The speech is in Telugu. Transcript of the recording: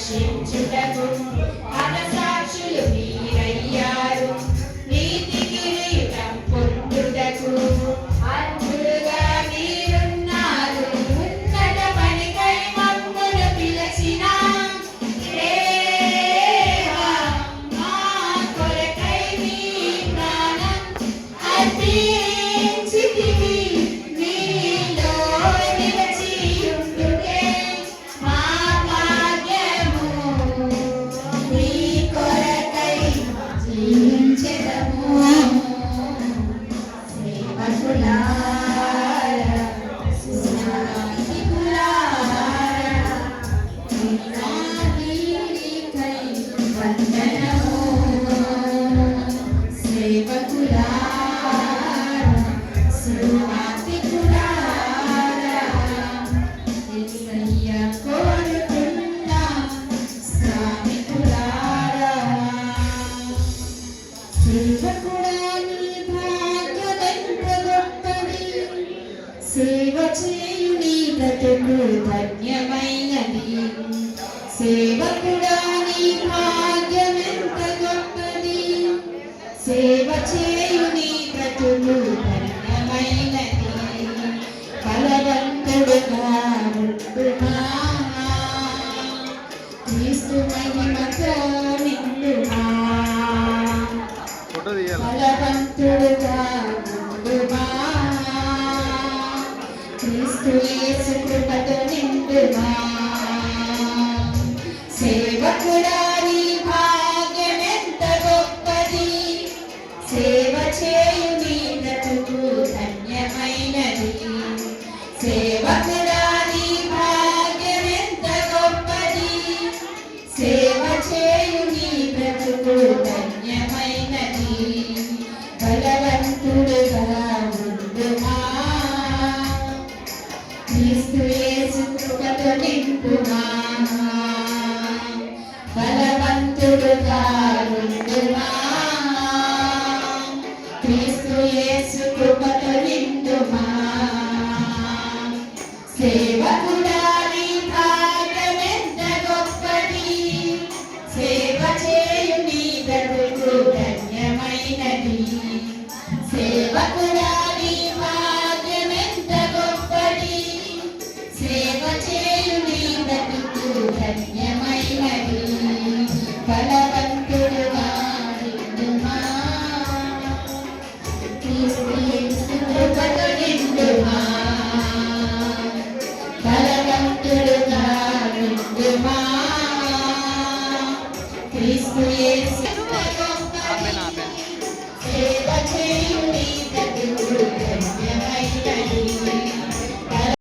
రక్షించుటకు హతసాక్షులు మీరయ్యారు. నీతి కిరీటం పొందుటకు అర్హులుగా మీరున్నారు. ఉన్నత పనికై మమ్మును పిలచిన దేవా, మా కొరకై మీ ప్రాణం అర్పించితివి. మీలో నిలిచియుండుటే మా భాగ్యము. మీ కొరకై జీవించెదము. సేవకులారా, సునాతికులారా, మీకై వందనము. సేవకులారా, సునాతికులారా, యేసయ్య కోరుతున్న శ్రామికులారా. సేవకుడా, నీ భాగ్యమెంత గొప్పది. సేవ చేయు నీ బ్రతుకు ధన్యమైనది. సేవకుడా, నీ భాగ్యమెంత గొప్పది. సేవ చేయు నీ బ్రతుకు ధన్యమైనది. బలవంతుడుగా ఉండుమా, క్రీస్తు మహిమతో నిండుమా. బలవంతుడుగా ఉండుమా, క్రీస్తు యేసు కృపతో నిండుమా. సేవకుడా, నీ భాగ్యమెంత గొప్పది. సేవ చేయు నీ బ్రతుకు ధన్యమైనది. సేవకుడా, నీ భాగ్యమెంత గొప్పది. సేవ చేయు నీ బ్రతుకు ధన్యమైనది. బలవంతుడుగా ఉండుమా, క్రీస్తు యేసు కృపతో నిండుమా. బలవంతుడుగా ఉండుమా, క్రీస్తు యేసు కృపతో నిండుమా. సేవకుడా, నీ భాగ్యమెంత గొప్పది. సేవ చేయు నీ బ్రతుకు ధన్యమైనది. సేవకుడా, నీ భాగ్యమెంత గొప్పది. సేవ చేయు నీ బ్రతుకు ధన్యమైనది. బలవంతుడుగా ఉండుమా, క్రీస్తు యేసు కృపతో నిండుమా. బలవంతుడుగా ఉండుమా, క్రీస్తు యేసు